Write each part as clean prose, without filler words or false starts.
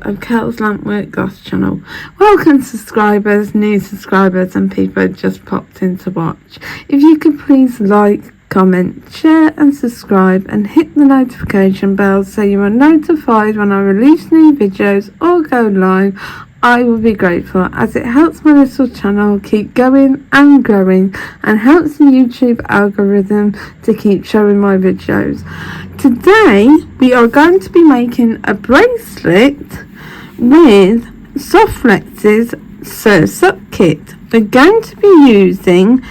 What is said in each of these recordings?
of Kel's Lampwork Glass channel. Welcome subscribers, new subscribers and people who just popped in to watch. If you could please like, comment, share and subscribe and hit the notification bell so you are notified when I release new videos or go live, I will be grateful, as it helps my little channel keep going and growing and helps the YouTube algorithm to keep showing my videos. Today we are going to be making a bracelet with Softflex's Surfs Up kit. We're going to be using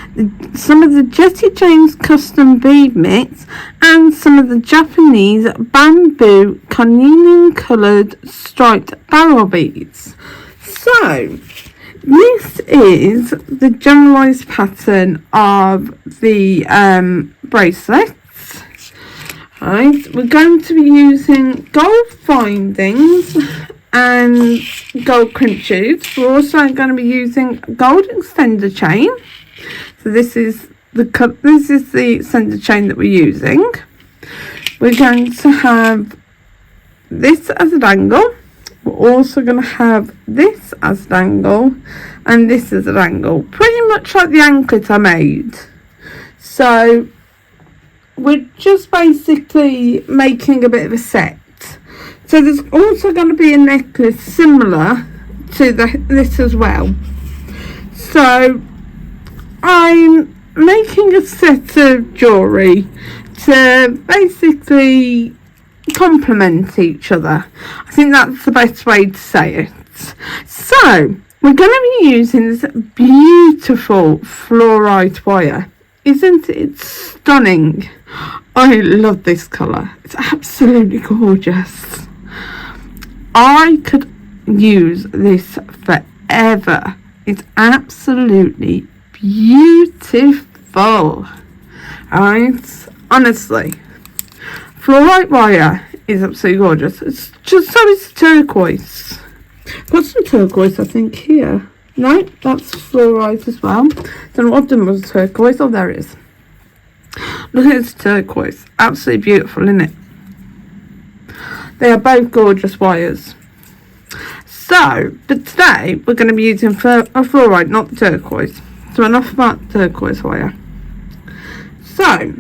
some of the Jessie James custom bead mix and some of the Japanese bamboo carnelian coloured striped barrel beads. So this is the generalised pattern of the bracelets. Right, we're going to be using gold findings and gold crimp tubes. We're also going to be using gold extender chain. So this is the extender chain that we're using. We're going to have this as a dangle. We're also going to have this as an angle and this as an angle, pretty much like the anklet I made. So we're just basically making a bit of a set. So there's also going to be a necklace similar to this as well. So I'm making a set of jewellery to basically complement each other. I think that's the best way to say it. So we're going to be using this beautiful fluorite wire. Isn't it stunning? I love this colour. It's absolutely gorgeous. I could use this forever. It's absolutely beautiful. Alright, honestly, fluorite wire is absolutely gorgeous. It's just so it's turquoise. Got some turquoise, I think, here. No, that's fluorite as well. Don't know what I've done with turquoise. Oh, there it is. Look at this turquoise. Absolutely beautiful, isn't it? They are both gorgeous wires. So, but today we're going to be using a fluorite, not the turquoise. So enough about turquoise wire. So,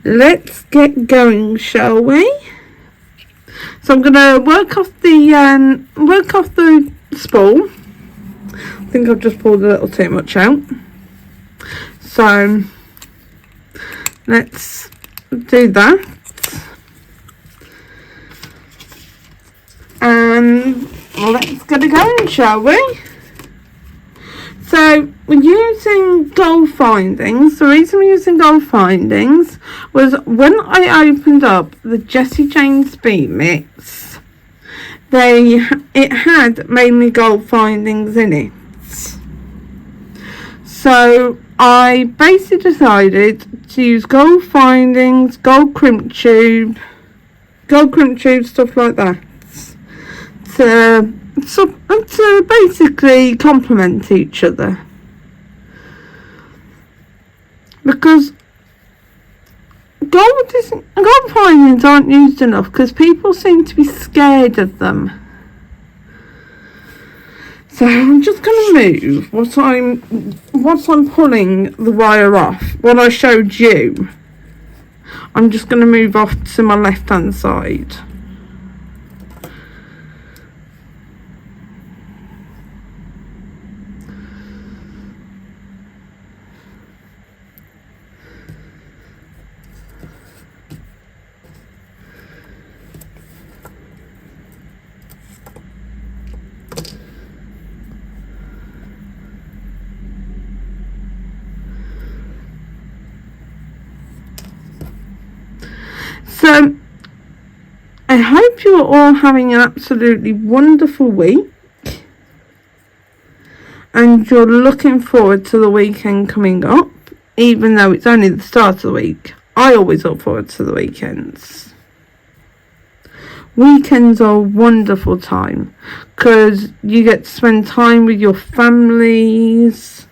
let's get going, shall we? So I'm going to work off the spool. I think I've just pulled a little too much out. So let's do that. And let's get it going, shall we? So we're using gold findings. The reason we're using gold findings was when I opened up the Jessie James bead mix, it had mainly gold findings in it. So I basically decided to use gold findings, gold crimp tube, stuff like that, to basically complement each other. Because gold findings aren't used enough because people seem to be scared of them. So I'm just going to move what I'm pulling the wire off. What I showed you, I'm just going to move off to my left hand side. So, I hope you're all having an absolutely wonderful week and you're looking forward to the weekend coming up, even though it's only the start of the week. I always look forward to the weekends. Weekends are a wonderful time because you get to spend time with your families,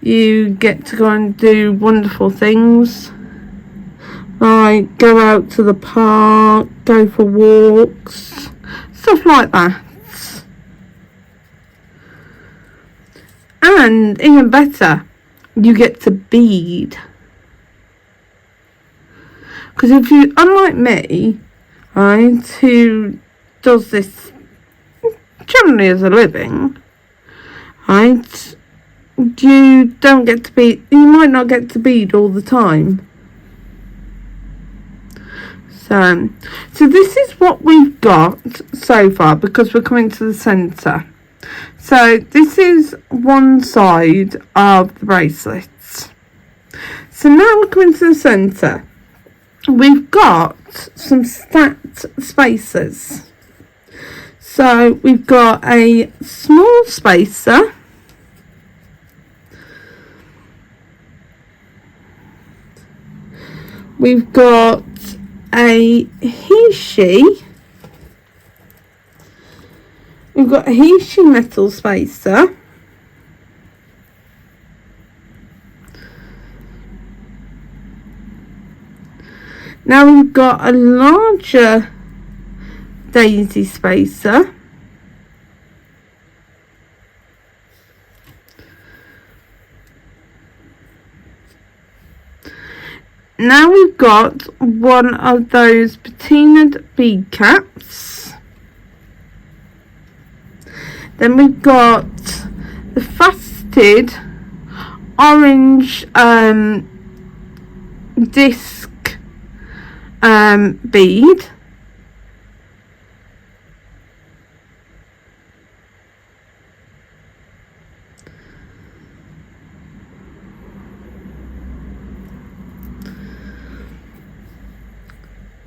you get to go and do wonderful things. Like go out to the park, go for walks, stuff like that. And even better, you get to bead. Because if you, unlike me, right, who does this generally as a living, right, you don't get to bead, you might not get to bead all the time. So this is what we've got so far, because we're coming to the centre. So this is one side of the bracelets. So now we're coming to the centre. We've got some stacked spacers. So we've got a small spacer. We've got a he-she. We've got a he-she metal spacer. Now we've got a larger daisy spacer. Now we've got one of those patinaed bead caps. Then we've got the faceted orange disc bead.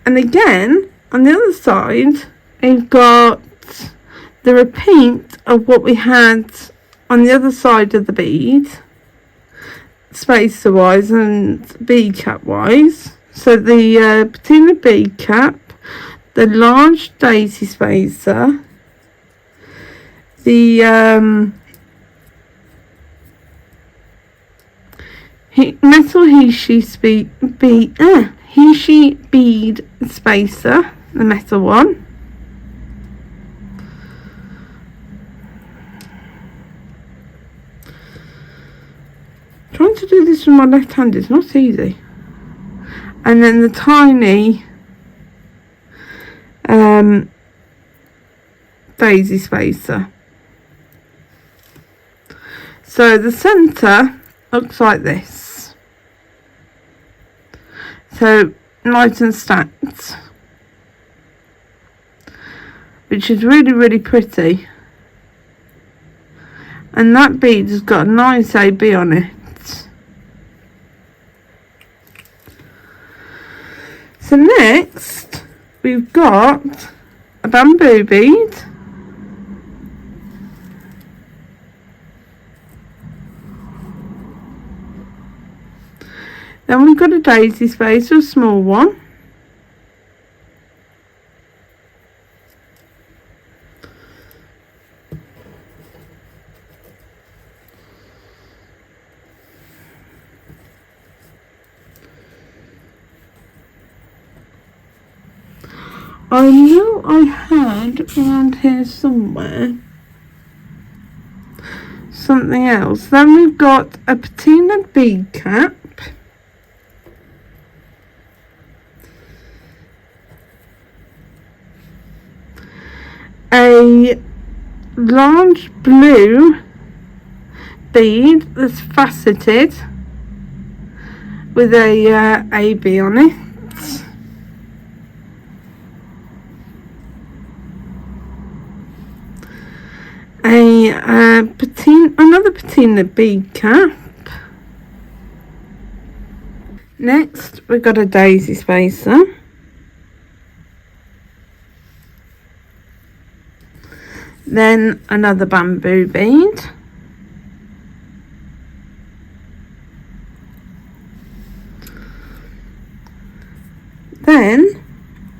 And again, on the other side, we've got the repeat of what we had on the other side of the bead, spacer wise and bead cap wise. So the patina bead cap, the large daisy spacer, the metal he-she he-she bead spacer, the metal one. Trying to do this with my left hand is not easy. And then the tiny daisy spacer. So the centre looks like this. So nice and stacked, which is really, really pretty. And that bead has got a nice AB on it. So next we've got a bamboo bead. Then we've got a daisy spacer, a small one. I know I had around here somewhere something else. Then we've got a patina bead cap. A large blue bead that's faceted with a AB on it. Another patina bead cap. Next we've got a daisy spacer. Then another bamboo bead. Then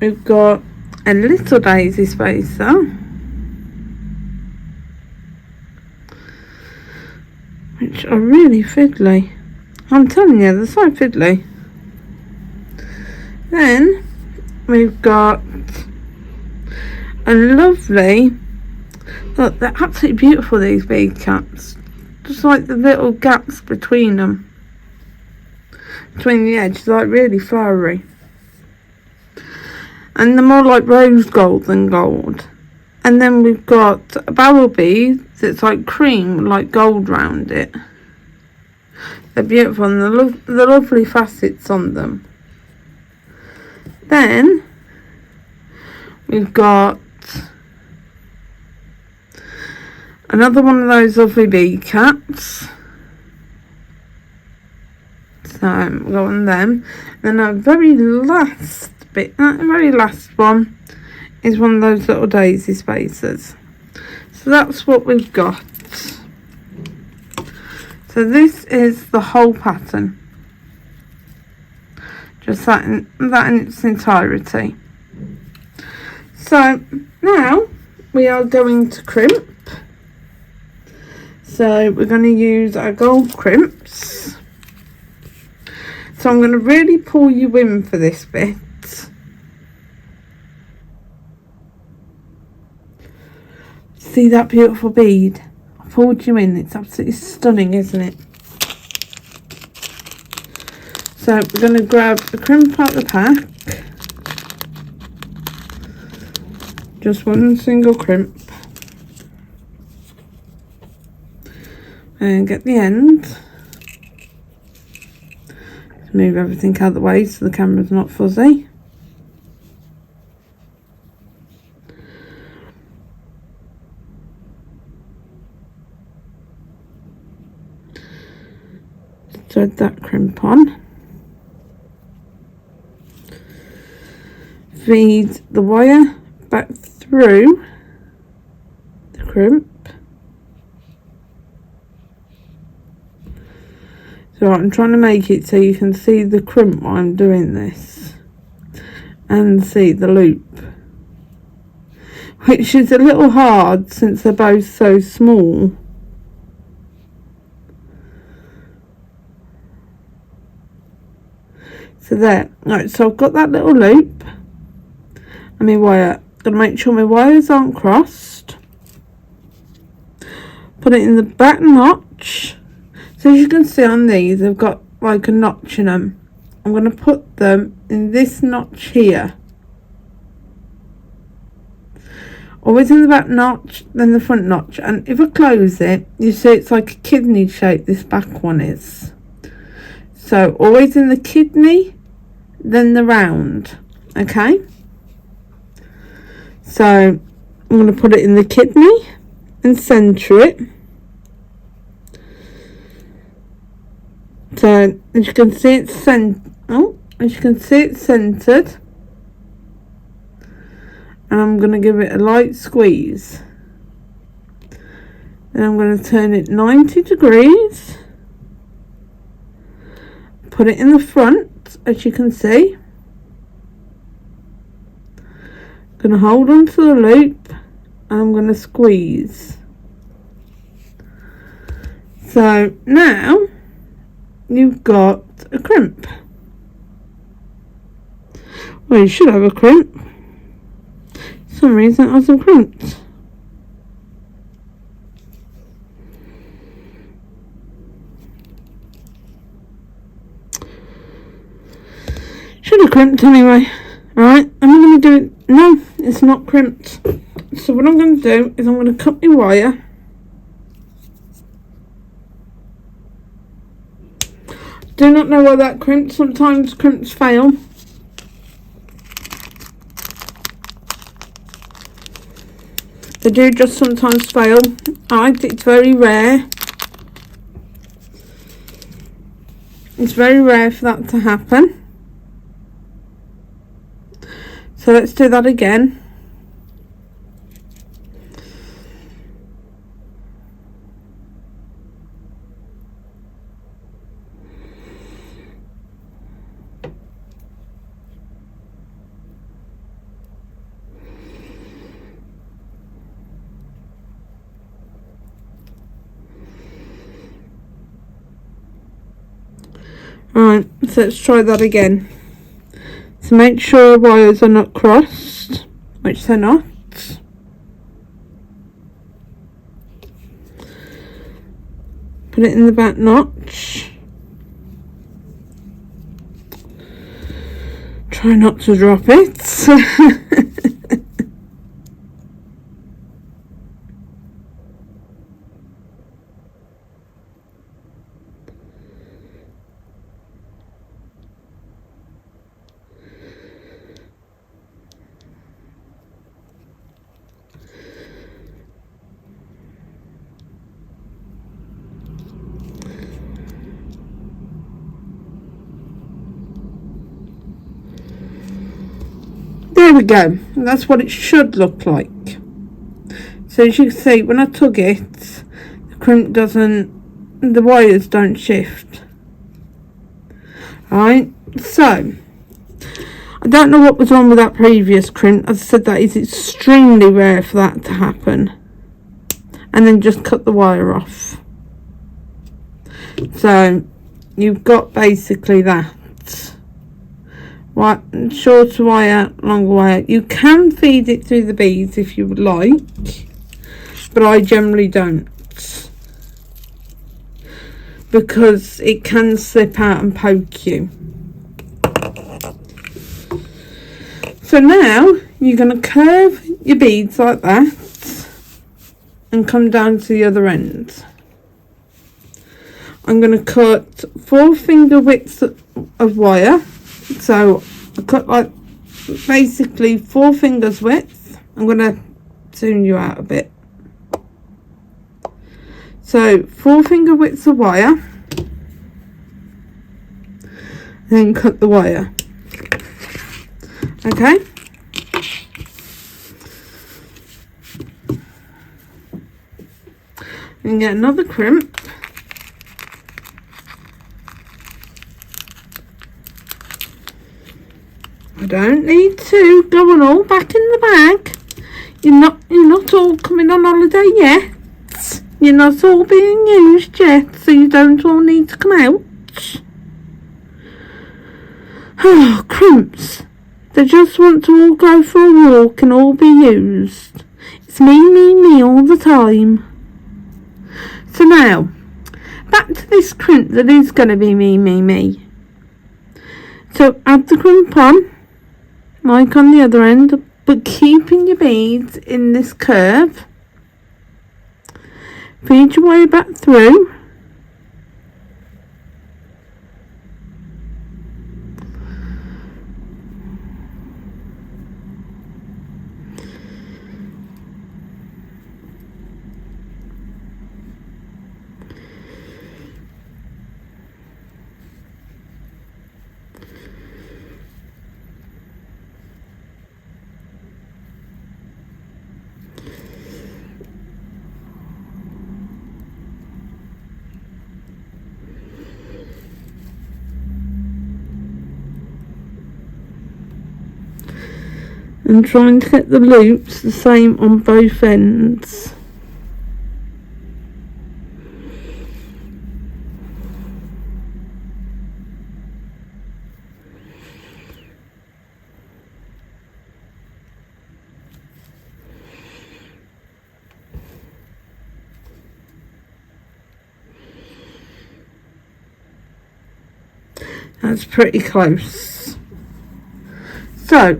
we've got a little daisy spacer, which are really fiddly. I'm telling you, they're so fiddly. Then we've got a lovely, look, they're absolutely beautiful, these bead caps. Just like the little gaps between them, between the edges, like really flowery. And they're more like rose gold than gold. And then we've got a barrel bead that's like cream, like gold round it. They're beautiful, and the lovely facets on them. Then we've got another one of those lovely bead caps. So we've got one of them. Then our very last bit, the very last one is one of those little daisy spacers. So that's what we've got. So this is the whole pattern, just that in its entirety. So now we are going to crimp. So we're going to use our gold crimps. So I'm going to really pull you in for this bit. See that beautiful bead? I pulled you in. It's absolutely stunning, isn't it? So we're going to grab a crimp out the pack. Just one single crimp. And get the end. Just move everything out of the way so the camera's not fuzzy. Thread that crimp on. Feed the wire back through the crimp. So I'm trying to make it so you can see the crimp while I'm doing this, and see the loop, which is a little hard since they're both so small. So there. Right, so I've got that little loop and my wire. Gotta make sure my wires aren't crossed. Put it in the back notch. So as you can see on these, they've got like a notch in them. I'm going to put them in this notch here. Always in the back notch, then the front notch. And if I close it, you see it's like a kidney shape, this back one is. So always in the kidney, then the round. Okay? So I'm going to put it in the kidney and centre it. So as you can see it's centered, and I'm going to give it a light squeeze. Then I'm going to turn it 90 degrees, put it in the front, as you can see. I'm going to hold on to the loop and I'm going to squeeze. So now you've got a crimp. Well, you should have a crimp. For some reason it hasn't crimped. Should have crimped anyway. Right, I'm going to do it. No, it's not crimped. So what I'm going to do is I'm going to cut my wire. Do not know why that crimped. Sometimes crimps fail. They do just sometimes fail. It's very rare. It's very rare for that to happen. So let's do that again. Right, so let's try that again. So make sure wires are not crossed, which they're not. Put it in the back notch. Try not to drop it. There we go. That's what it should look like. So as you can see, when I tug it, the crimp doesn't, the wires don't shift. Alright, so I don't know what was wrong with that previous crimp. As I said, that is extremely rare for that to happen. And then just cut the wire off. So you've got basically that. Right, shorter wire, longer wire. You can feed it through the beads if you would like, but I generally don't, because it can slip out and poke you. So now you're going to curve your beads like that and come down to the other end. I'm going to cut 4 finger widths of wire. So I cut like basically 4 fingers width. I'm going to zoom you out a bit. So 4 finger widths of wire. Then cut the wire. Okay. And get another crimp. I don't need to go on all back in the bag. You're not all coming on holiday yet. You're not all being used yet, so you don't all need to come out. Oh, crimps. They just want to all go for a walk and all be used. It's me all the time. So now, back to this crimp that is going to be me. So add the crimp on, like on the other end, but keeping your beads in this curve. Feed your way back through. And trying to get the loops the same on both ends. That's pretty close. So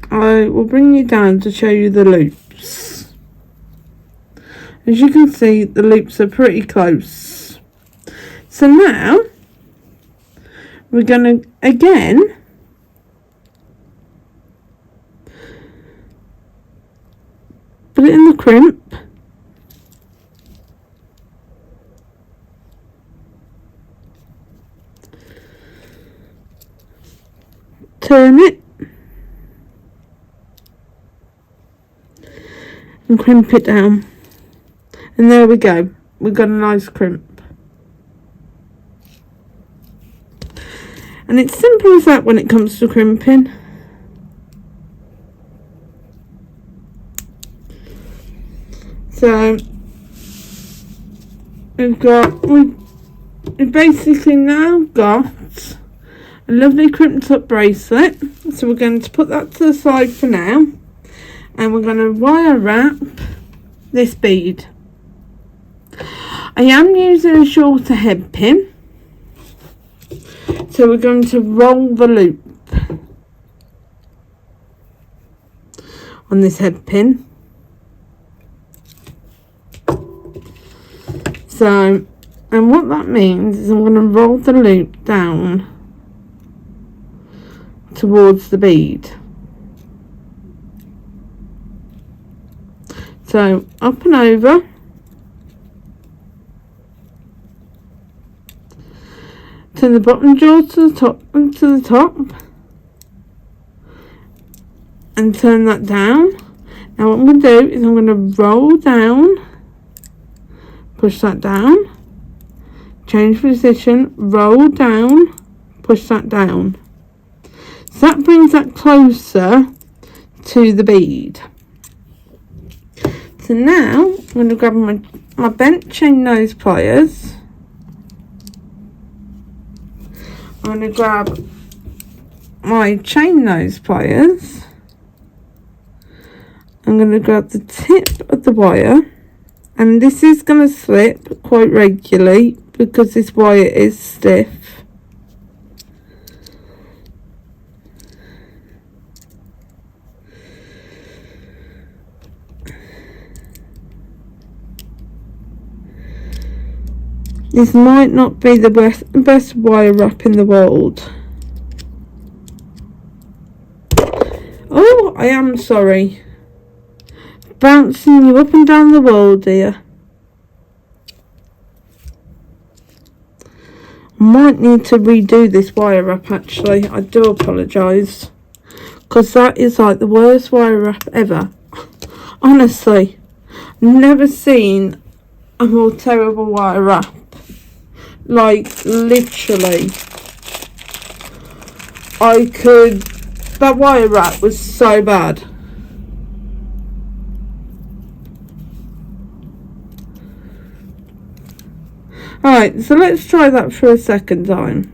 I will bring you down to show you the loops. As you can see, the loops are pretty close. So now we're going to again put it in the crimp. Turn it. And crimp it down, and there we go, we've got a nice crimp. And it's simple as that when it comes to crimping. So we've basically now got a lovely crimped up bracelet. So we're going to put that to the side for now. And we're going to wire wrap this bead. I am using a shorter head pin, so we're going to roll the loop on this head pin. So, and what that means is I'm going to roll the loop down towards the bead. So up and over, turn the bottom jaw to the top, and turn that down. Now what I'm going to do is I'm going to roll down, push that down, change position, roll down, push that down. So that brings that closer to the bead. So now I'm going to grab my bent chain nose pliers. I'm going to grab my chain nose pliers. I'm going to grab the tip of the wire, and this is going to slip quite regularly because this wire is stiff. This might not be the best wire wrap in the world. Oh, I am sorry. Bouncing you up and down the wall, dear. Might need to redo this wire wrap actually. I do apologise. Because that is like the worst wire wrap ever. Honestly. Never seen a more terrible wire wrap. Like, literally. That wire wrap was so bad. Alright, so let's try that for a second time.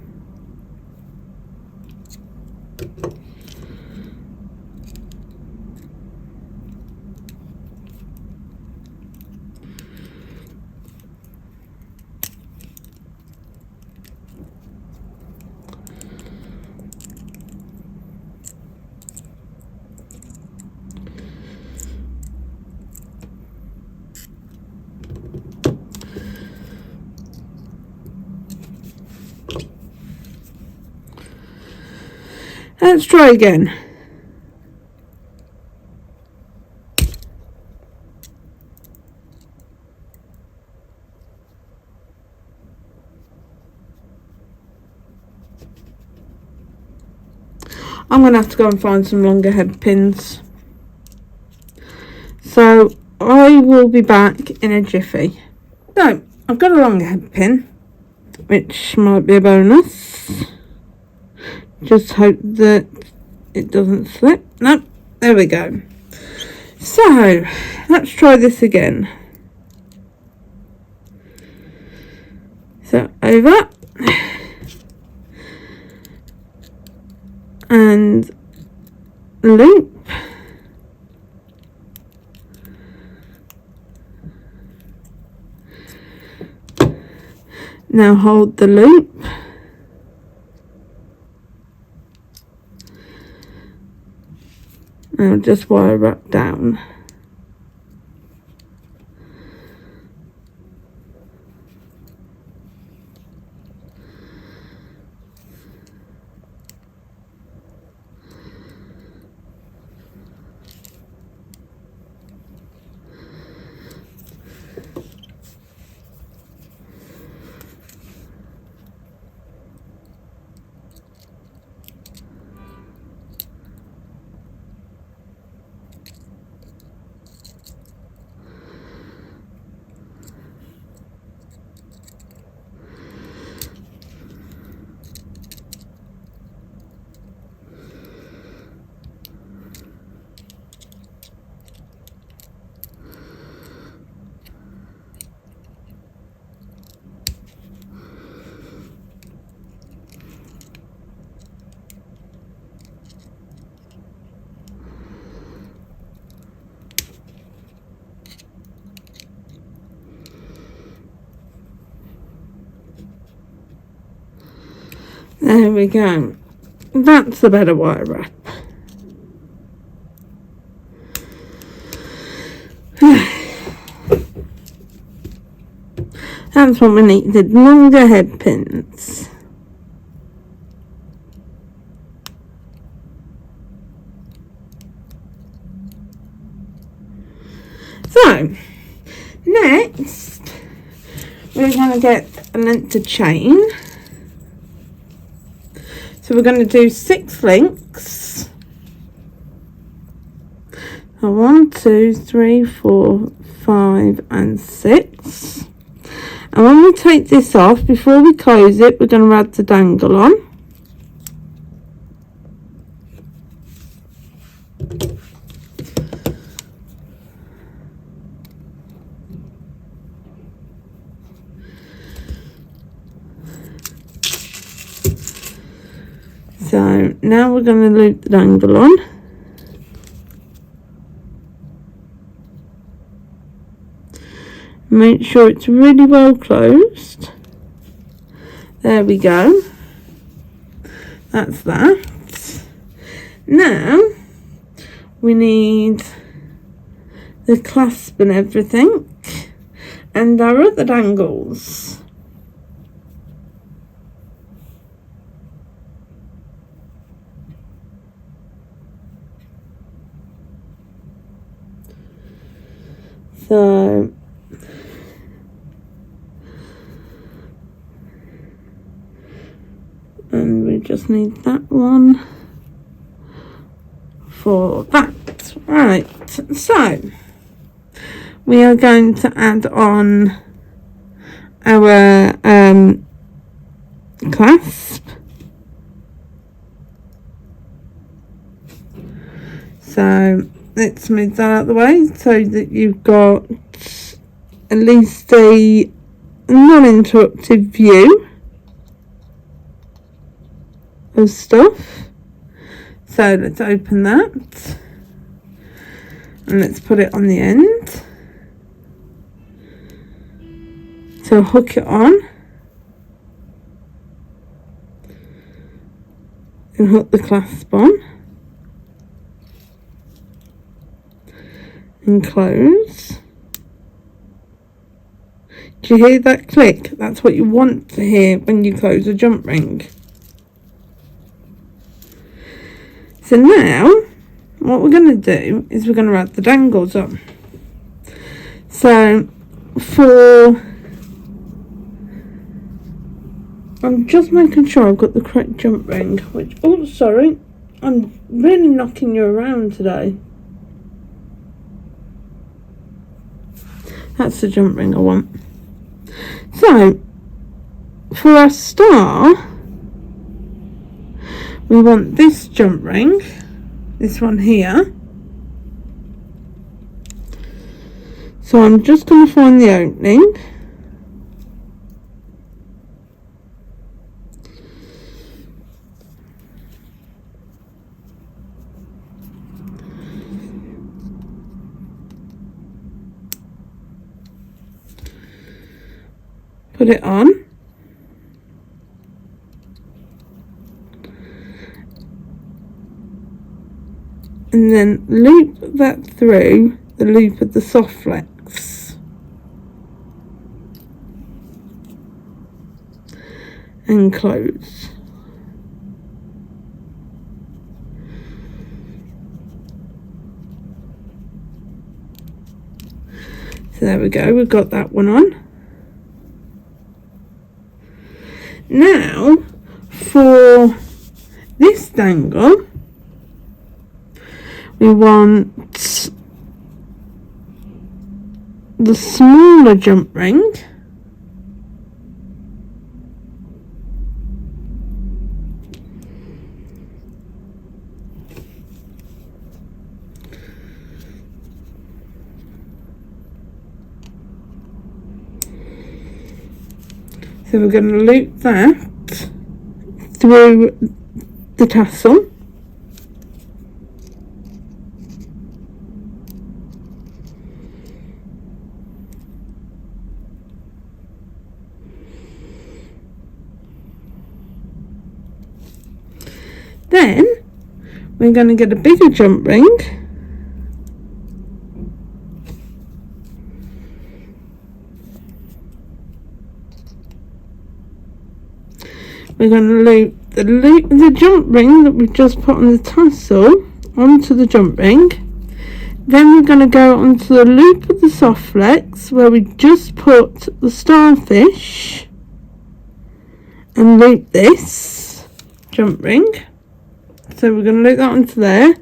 Let's try again. I'm going to have to go and find some longer head pins. So I will be back in a jiffy. So I've got a longer head pin, which might be a bonus. Just hope that it doesn't slip. Nope, there we go. So let's try this again. So over and loop. Now hold the loop. Now just wire wrap down. There we go. That's a better wire wrap. That's what we needed, longer head pins. So, next, we're going to get a length of chain. So we're going to do 6 links. So 1, 2, 3, 4, 5 and 6. And when we take this off, before we close it, we're going to add the dangle on. So now we're going to loop the dangle on. Make sure it's really well closed. There we go. That's that. Now we need the clasp and everything and our other dangles. So and we just need that one for that. Right, so we are going to add on our clasp. So let's move that out of the way so that you've got at least a non-interrupted view of stuff. So let's open that and let's put it on the end. So hook it on and hook the clasp on and close. Do you hear that click? That's what you want to hear when you close a jump ring. So now what we're going to do is we're going to add the dangles on. So I'm just making sure I've got the correct jump ring, which, oh sorry, I'm really knocking you around today. That's the jump ring I want. So for our star, we want this jump ring, this one here. So I'm just going to find the opening. Put it on. And then loop that through the loop of the Softflex. And close. So there we go, we've got that one on. Now for this dangle, we want the smaller jump ring. So we're going to loop that through the tassel. Then we're going to get a bigger jump ring. We're going to loop the jump ring that we've just put on the tassel onto the jump ring. Then we're going to go onto the loop of the Softflex where we just put the starfish and loop this jump ring. So we're going to loop that onto there.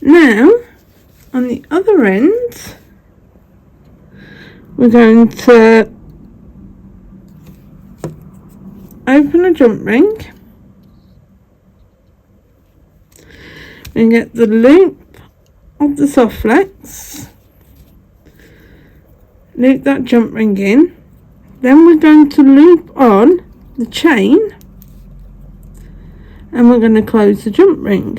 Now, on the other end, we're going to open a jump ring and get the loop of the Softflex, loop that jump ring in. Then we're going to loop on the chain and we're going to close the jump ring.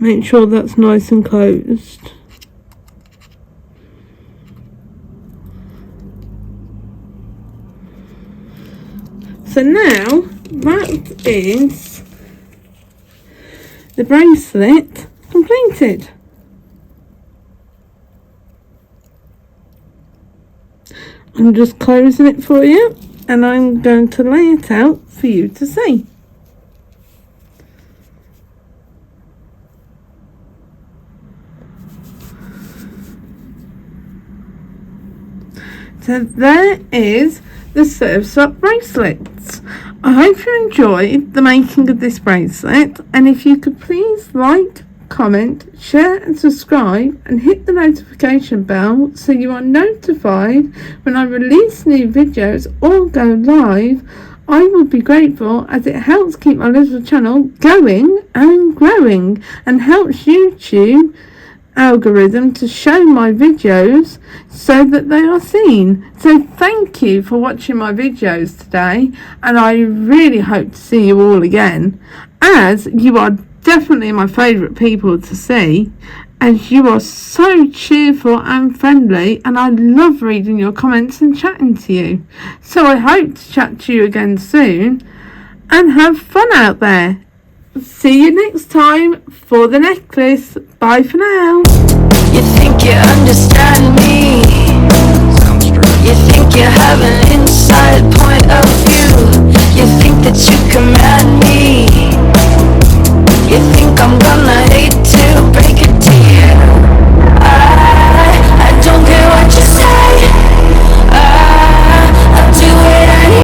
Make sure that's nice and closed. So now that is the bracelet completed. I'm just closing it for you and I'm going to lay it out for you to see. So there is the Surfs Up bracelets. I hope you enjoyed the making of this bracelet, and if you could please like, comment, share and subscribe and hit the notification bell so you are notified when I release new videos or go live, I will be grateful, as it helps keep my little channel going and growing and helps YouTube algorithm to show my videos so that they are seen. So thank you for watching my videos today, and I really hope to see you all again, as you are definitely my favourite people to see, as you are so cheerful and friendly, and I love reading your comments and chatting to you. So I hope to chat to you again soon and have fun out there. See you next time for the necklace. Bye for now. You think you understand me? You think you haven't